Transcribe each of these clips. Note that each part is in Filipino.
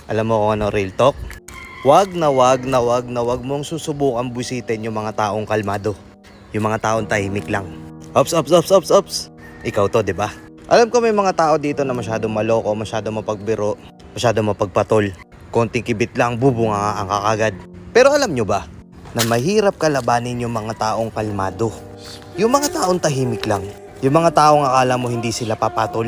Alam mo kung ano real talk? Wag mong susubukan busitin yung mga taong kalmado. Yung mga taong tahimik lang. Ops. Ikaw to, di ba? Alam ko may mga tao dito na masyadong maloko, masyadong mapagbiro, masyadong mapagpatol. Konting kibit lang, bubunga ang kakagad. Pero alam nyo ba na mahirap kalabanin yung mga taong kalmado? Yung mga taong tahimik lang. Yung mga taong akala mo hindi sila papatol.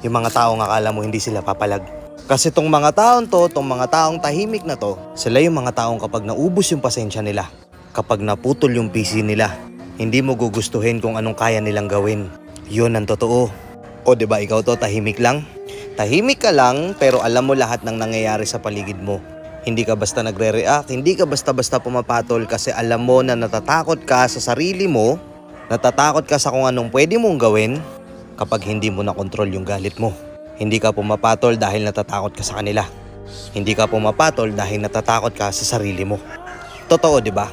Yung mga taong akala mo hindi sila papalag. Kasi tong mga taong to, tong mga taong tahimik na to, sila yung mga taong kapag naubos yung pasensya nila, kapag naputol yung PC nila, hindi mo gugustuhin kung anong kaya nilang gawin. Yun ang totoo. O diba ikaw to, tahimik lang? Tahimik ka lang pero alam mo lahat ng nangyayari sa paligid mo. Hindi ka basta nagre-react, hindi ka basta-basta pumapatol kasi alam mo na natatakot ka sa sarili mo, natatakot ka sa kung anong pwede mong gawin kapag hindi mo nakontrol yung galit mo. Hindi ka pumapatol dahil natatakot ka sa kanila. Hindi ka pumapatol dahil natatakot ka sa sarili mo. Totoo, di ba?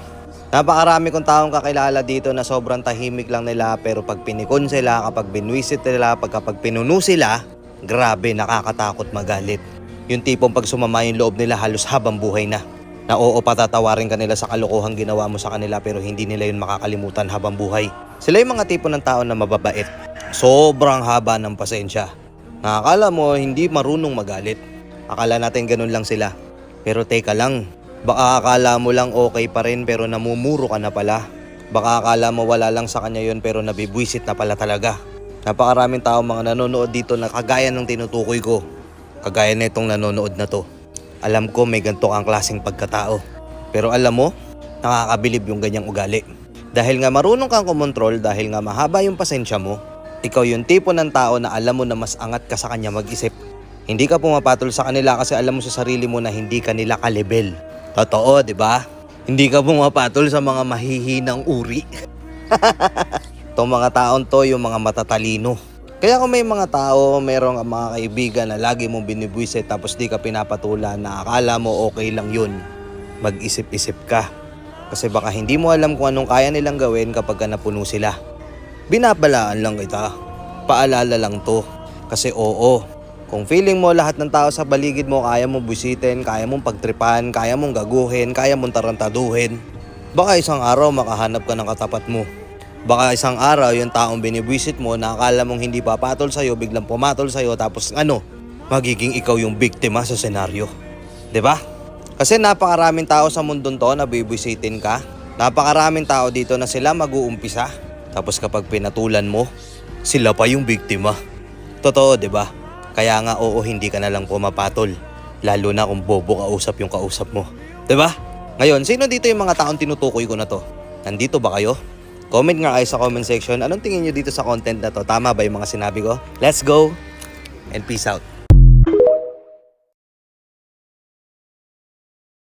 Napakarami kong taong kakilala dito na sobrang tahimik lang nila pero pag pinikon sila, kapag binwisit nila, kapag pinuno sila, grabe, nakakatakot magalit. Yung tipong pag sumama yung loob nila halos habang buhay na. Na oo, patatawarin ka nila sa kalokohang ginawa mo sa kanila pero hindi nila yun makakalimutan habang buhay. Sila yung mga tipo ng tao na mababait. Sobrang haba ng pasensya. Nakakala mo hindi marunong magalit. Akala natin ganun lang sila. Pero teka lang, baka akala mo lang okay pa rin pero namumuro ka na pala. Baka akala mo wala lang sa kanya yun pero nabibwisit na pala talaga. Napakaraming tao mga nanonood dito na kagaya ng tinutukoy ko. Kagaya na itong nanonood na to. Alam ko may ganito kang klaseng pagkatao. Pero alam mo, nakakabilib yung ganyang ugali. Dahil nga marunong kang kumontrol, dahil nga mahaba yung pasensya mo, ikaw yung tipo ng tao na alam mo na mas angat ka sa kanya mag-isip. Hindi ka pumapatol sa kanila kasi alam mo sa sarili mo na hindi ka nila kalibel. Totoo, di ba? Hindi ka pumapatol sa mga mahihinang uri. Itong mga taon to, yung mga matatalino. Kaya kung may mga tao, mayroong mga kaibigan na lagi mong binibwisit tapos di ka pinapatulan na akala mo okay lang yun, mag-isip-isip ka. Kasi baka hindi mo alam kung anong kaya nilang gawin kapag napuno sila. Binabalaan lang kita. Paalala lang to. Kasi oo, kung feeling mo lahat ng tao sa baligid mo kaya mong busitin, kaya mong pagtripan, kaya mong gaguhin, kaya mong tarantaduhin, baka isang araw makahanap ka ng katapat mo. Baka isang araw yung taong binibwisit mo na akala mong hindi papatol sa'yo, biglang pumatol sa'yo tapos magiging ikaw yung biktima sa senaryo. 'Di ba? Kasi napakaraming tao sa mundong to na bibwisitin ka. Napakaraming tao dito na sila mag-uumpisa. Tapos kapag pinatulan mo, sila pa yung biktima. Totoo, 'di ba? Kaya nga oo, hindi ka na lang pumapatol. Lalo na kung bobo kausap yung kausap mo. 'Di ba? Ngayon, sino dito yung mga taong tinutukoy ko na to? Nandito ba kayo? Comment nga kayo sa comment section. Anong tingin nyo dito sa content na to? Tama ba yung mga sinabi ko? Let's go and peace out.